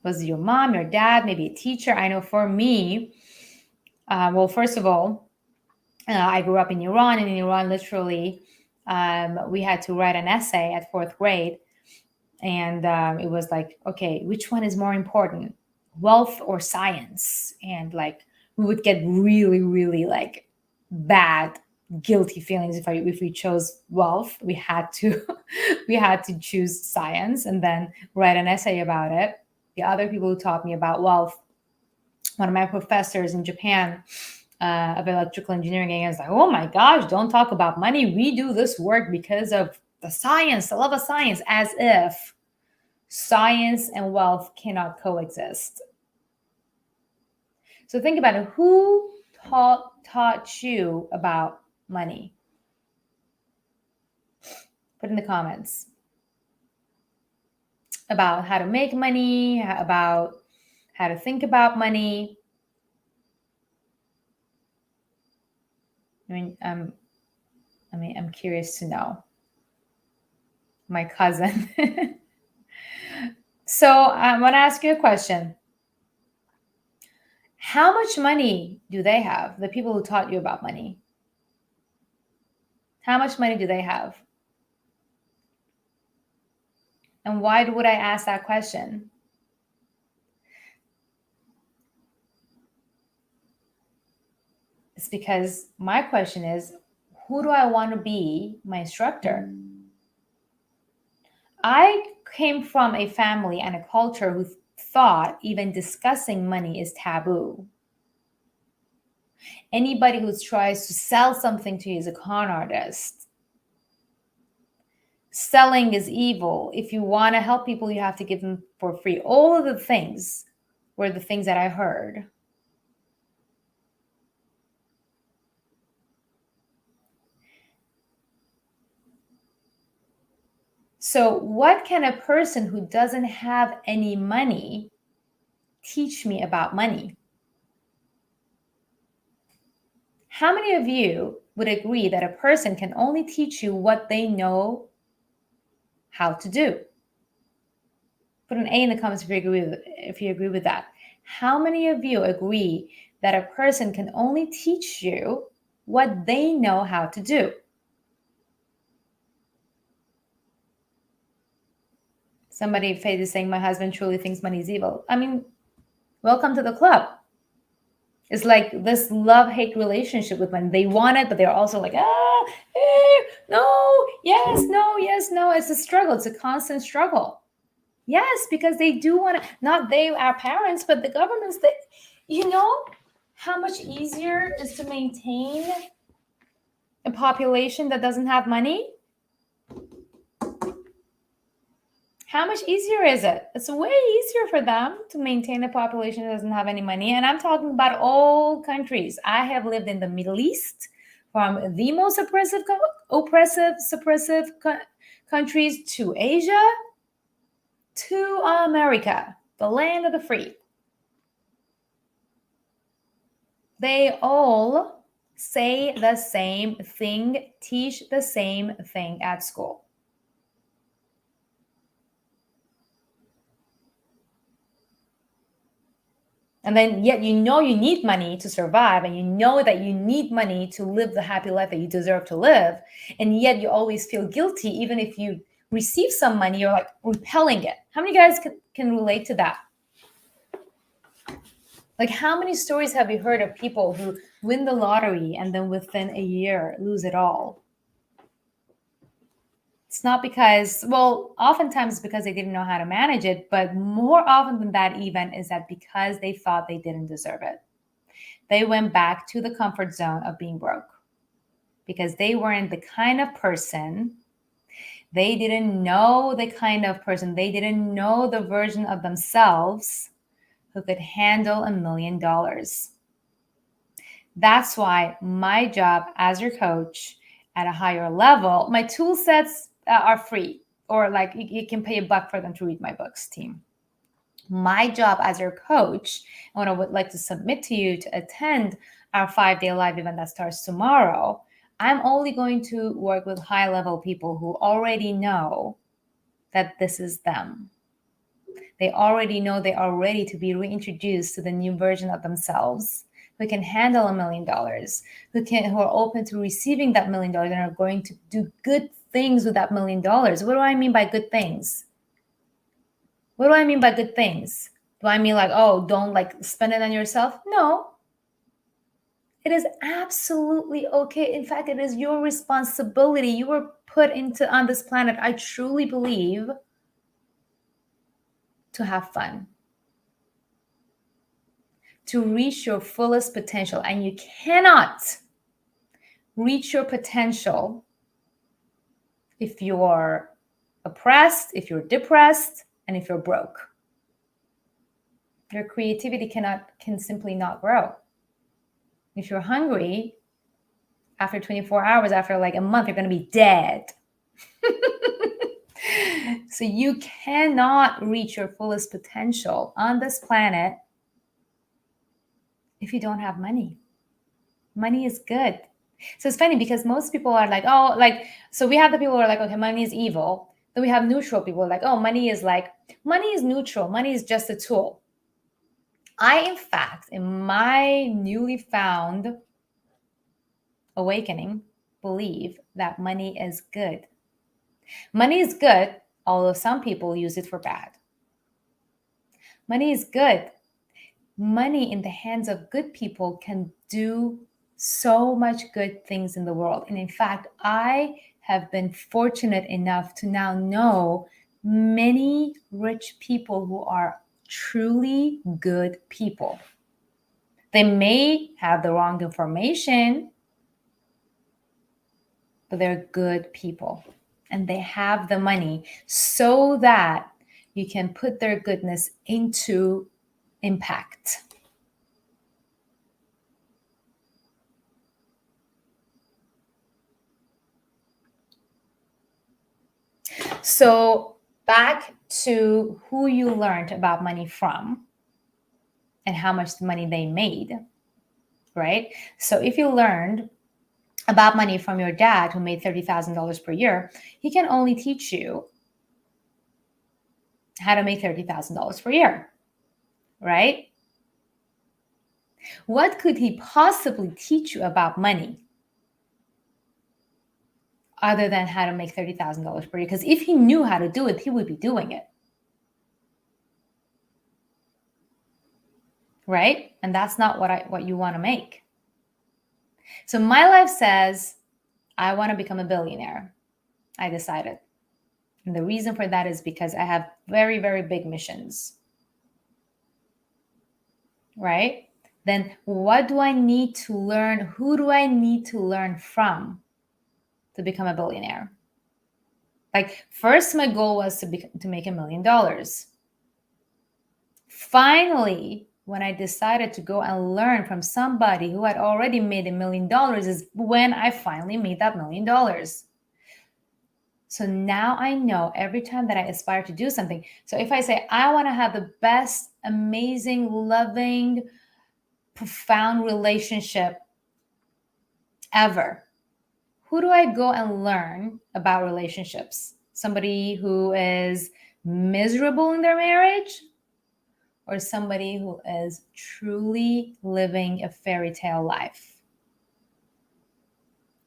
S1: Was it your mom, your dad, maybe a teacher? I know for me, well, first of all, I grew up in Iran, and in Iran, literally, we had to write an essay at fourth grade. And it was like, okay, which one is more important, wealth or science? And like, we would get really, really like bad, guilty feelings if we chose wealth. We had to choose science and then write an essay about it. The other people who taught me about wealth, one of my professors in Japan, of electrical engineering, was like, oh my gosh, don't talk about money. We do this work because of the science, the love of science, as if science and wealth cannot coexist. So think about it. Who taught you about money? Put in the comments about how to make money, about how to think about money. I'm curious to know. My cousin. So I want to ask you a question. How much money do they have? The people who taught you about money. How much money do they have? And why would I ask that question? It's because my question is, who do I want to be my instructor? I came from a family and a culture who thought even discussing money is taboo. Anybody who tries to sell something to you is a con artist. Selling is evil. If you want to help people, you have to give them for free. All of the things were the things that I heard. So, what can a person who doesn't have any money teach me about money? How many of you would agree that a person can only teach you what they know how to do? Put an A in the comments if you agree with that. How many of you agree that a person can only teach you what they know how to do? Somebody is saying, my husband truly thinks money is evil. I mean, welcome to the club. It's like this love-hate relationship with money. They want it, but they're also like, no, yes, no, yes, no. It's a struggle. It's a constant struggle. Yes, because they do want to, not they, our parents, but the governments, that, you know, how much easier it is to maintain a population that doesn't have money? How much easier is it? It's way easier for them to maintain a population that doesn't have any money. And I'm talking about all countries. I have lived in the Middle East, from the most suppressive countries to Asia to America, the land of the free. They all say the same thing, teach the same thing at school. And then yet you know you need money to survive, and you know that you need money to live the happy life that you deserve to live. And yet you always feel guilty, even if you receive some money, you're like repelling it. How many guys can relate to that? Like, how many stories have you heard of people who win the lottery and then within a year lose it all? It's not because, well, oftentimes because they didn't know how to manage it, but more often than that even is that because they thought they didn't deserve it. They went back to the comfort zone of being broke because they weren't the kind of person, they didn't know the kind of person, they didn't know the version of themselves who could handle $1 million. That's why my job as your coach at a higher level, my tool sets are free, or like you can pay $1 for them to read my books, team. My job as your coach, and what I would like to submit to you to attend our 5-day live event that starts tomorrow, I'm only going to work with high-level people who already know that this is them. They already know they are ready to be reintroduced to the new version of themselves, who can handle $1 million, who are open to receiving that $1 million and are going to do good things with that $1 million. What do I mean by good things? What do I mean by good things? Do I mean like, oh, don't like spend it on yourself? No. It is absolutely okay. In fact, it is your responsibility. You were put on this planet, I truly believe, to have fun, to reach your fullest potential. And you cannot reach your potential if you're oppressed, if you're depressed, and if you're broke. Your creativity can simply not grow. If you're hungry, after 24 hours, after like a month, you're going to be dead. So you cannot reach your fullest potential on this planet if you don't have money. Money is good. So it's funny because most people are like, oh, like, so we have the people who are like, okay, money is evil. Then we have neutral people like, oh, money is neutral. Money is just a tool. I, in fact, in my newly found awakening, believe that money is good. Money is good, although some people use it for bad. Money is good. Money in the hands of good people can do so much good things in the world. And in fact, I have been fortunate enough to now know many rich people who are truly good people. They may have the wrong information, but they're good people. And they have the money so that you can put their goodness into impact. So back to who you learned about money from and how much money they made, right? So if you learned about money from your dad who made $30,000 per year, he can only teach you how to make $30,000 per year, right? What could he possibly teach you about money other than how to make $30,000 per year? Because if he knew how to do it, he would be doing it, right? And that's not what you want to make. So my life says, I want to become a billionaire. I decided. And the reason for that is because I have very, very big missions, right? Then what do I need to learn? Who do I need to learn from to become a billionaire? Like, first, my goal was to make $1 million. Finally, when I decided to go and learn from somebody who had already made $1 million is when I finally made that $1 million. So now I know every time that I aspire to do something. So if I say, I want to have the best, amazing, loving, profound relationship ever, who do I go and learn about relationships? Somebody who is miserable in their marriage or somebody who is truly living a fairy tale life?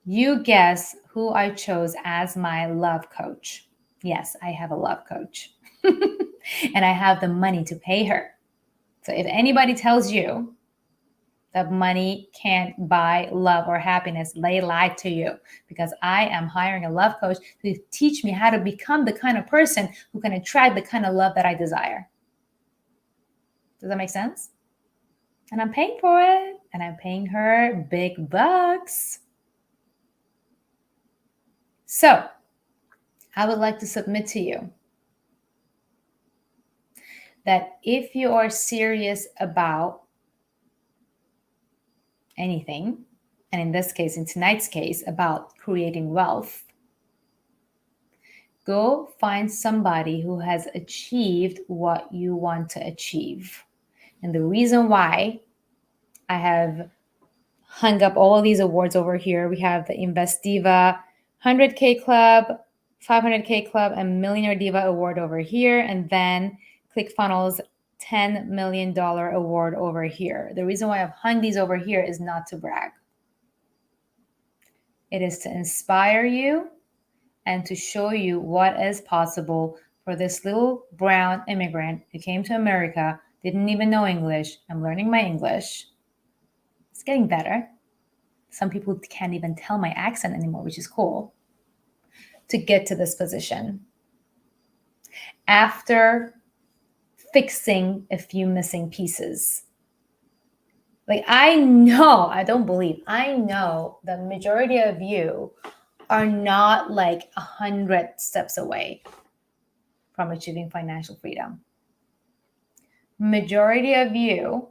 S1: You guess who I chose as my love coach. Yes, I have a love coach. And I have the money to pay her. So if anybody tells you that money can't buy love or happiness, they lie to you, because I am hiring a love coach to teach me how to become the kind of person who can attract the kind of love that I desire. Does that make sense? And I'm paying for it, and I'm paying her big bucks. So I would like to submit to you that if you are serious about anything, and in this case, in tonight's case, about creating wealth, go find somebody who has achieved what you want to achieve. And the reason why I have hung up all of these awards over here, we have the Invest Diva 100K Club, 500K Club, and Millionaire Diva Award over here, and then ClickFunnels $10 million award over here. The reason why I've hung these over here is not to brag. It is to inspire you and to show you what is possible for this little brown immigrant who came to America, didn't even know English. I'm learning my English. It's getting better. Some people can't even tell my accent anymore, which is cool, to get to this position. After fixing a few missing pieces. Like, I know the majority of you are not like 100 steps away from achieving financial freedom. Majority of you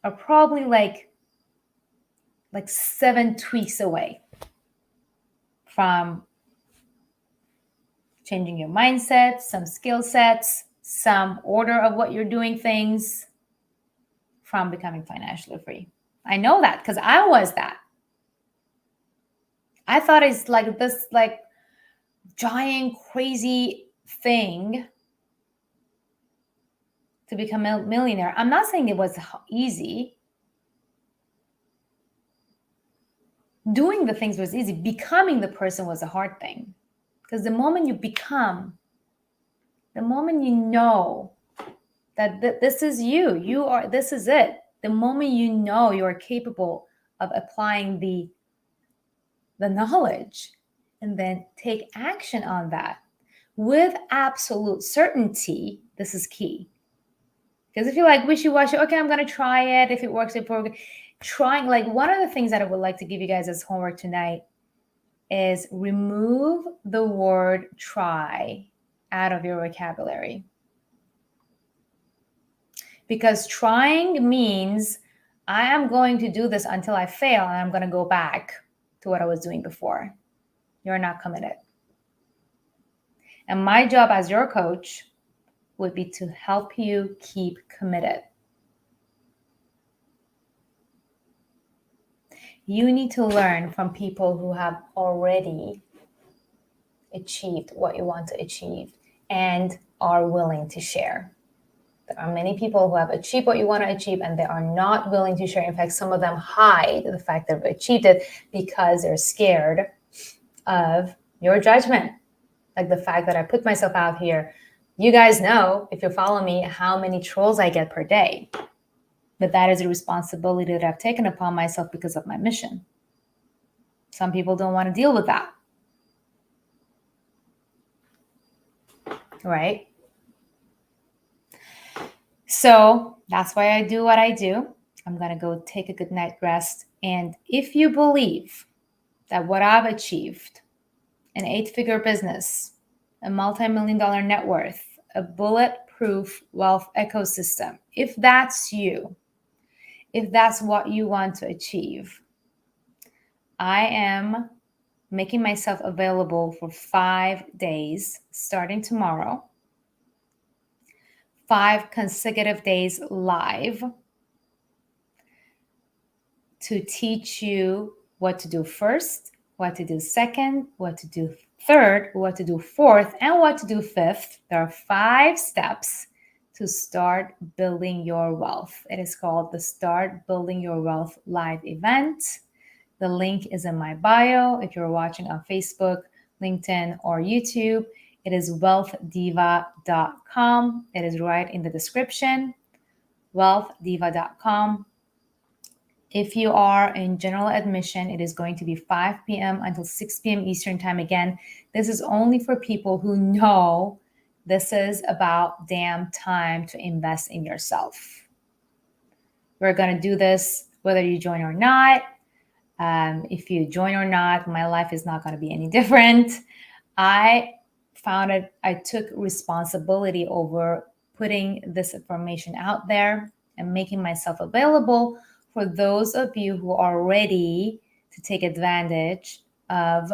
S1: are probably like 7 tweaks away from changing your mindset, some skill sets, some order of what you're doing things, from becoming financially free. I know that because I was that. I thought it's like this giant crazy thing to become a millionaire. I'm not saying it was easy. Doing the things was easy. Becoming the person was a hard thing. Because the moment you become, the moment you know that this is you are, this is it. The moment you know you're capable of applying the knowledge and then take action on that with absolute certainty, this is key. Because if you're like wishy-washy, okay, I'm going to try it. If it works, trying, like one of the things that I would like to give you guys as homework tonight is remove the word try out of your vocabulary. Because trying means I am going to do this until I fail and I'm going to go back to what I was doing before. You're not committed. And my job as your coach would be to help you keep committed. You need to learn from people who have already achieved what you want to achieve and are willing to share. There are many people who have achieved what you want to achieve and they are not willing to share. In fact, some of them hide the fact that they've achieved it because they're scared of your judgment. Like the fact that I put myself out here. You guys know, if you follow me, how many trolls I get per day. But that is a responsibility that I've taken upon myself because of my mission. Some people don't want to deal with that. Right? So that's why I do what I do. I'm going to go take a good night rest. And if you believe that what I've achieved, an 8-figure business, a multi-million-dollar net worth, a bulletproof wealth ecosystem, if that's you, if that's what you want to achieve, I am making myself available for 5 days starting tomorrow, 5 consecutive days live to teach you what to do first, what to do second, what to do third, what to do fourth, and what to do fifth. There are 5 steps to start building your wealth. It is called the Start Building Your Wealth live event. The link is in my bio. If you're watching on Facebook, LinkedIn, or YouTube, it is wealthdiva.com. It is right in the description, wealthdiva.com. If you are in general admission, it is going to be 5 p.m. until 6 p.m. Eastern time. Again, this is only for people who know this is about damn time to invest in yourself. We're going to do this whether you join or not. If you join or not, my life is not going to be any different. I took responsibility over putting this information out there and making myself available for those of you who are ready to take advantage of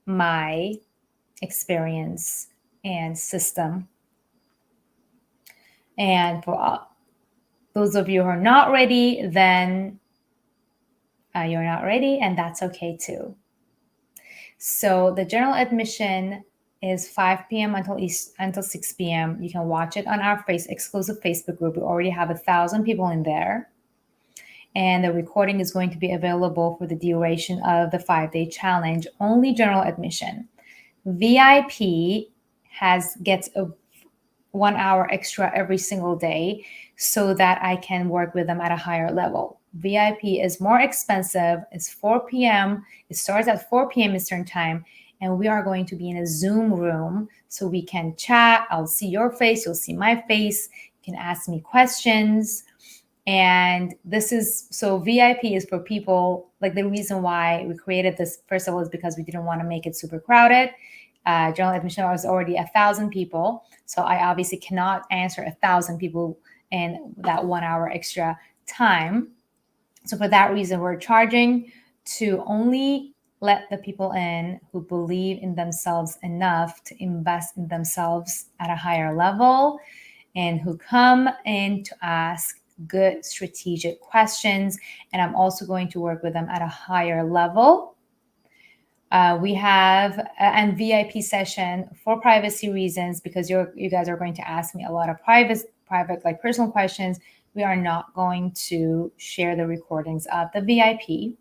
S1: my experience and system. And for those of you who are not ready, then you're not ready, and that's okay too. So the general admission is 5 p.m. until 6 p.m. You can watch it on our exclusive Facebook group. We already have 1,000 people in there. And the recording is going to be available for the duration of the 5-day challenge, only general admission. VIP gets a 1 hour extra every single day so that I can work with them at a higher level. VIP is more expensive. It's 4 p.m. It starts at 4 p.m. Eastern time. And we are going to be in a Zoom room so we can chat. I'll see your face. You'll see my face. You can ask me questions. And so VIP is for people, like the reason why we created this, first of all, is because we didn't want to make it super crowded. General admission was already 1,000 people. So I obviously cannot answer 1,000 people in that 1 hour extra time. So for that reason, we're charging to only let the people in who believe in themselves enough to invest in themselves at a higher level and who come in to ask good strategic questions. And I'm also going to work with them at a higher level. We have a VIP session for privacy reasons because you guys are going to ask me a lot of private, like personal questions, we are not going to share the recordings of the VIP.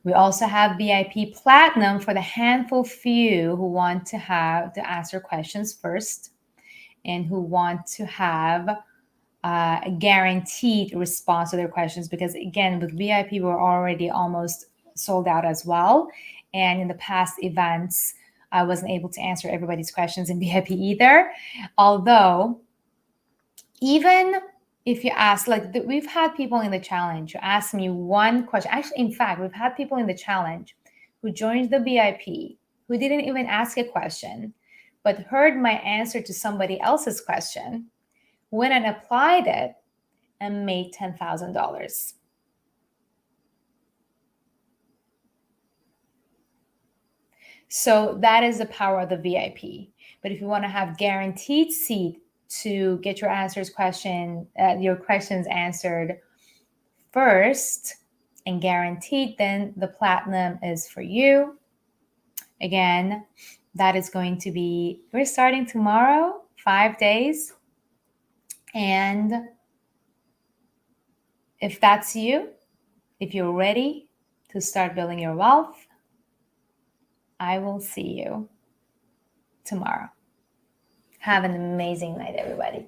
S1: We also have VIP Platinum for the handful few who want to answer questions first and who want to have a guaranteed response to their questions, because again, with VIP, we're already almost sold out as well. And in the past events, I wasn't able to answer everybody's questions in VIP either. Although, even if you ask, like we've had people in the challenge who ask me one question. Actually, in fact, we've had people in the challenge who joined the VIP who didn't even ask a question, but heard my answer to somebody else's question, went and applied it, and made $10,000. So that is the power of the VIP. But if you want to have guaranteed seat to get your your questions answered first and guaranteed, then the Platinum is for you. Again, that is going to be, we're starting tomorrow, 5 days. And if that's you, if you're ready to start building your wealth, I will see you tomorrow. Have an amazing night, everybody.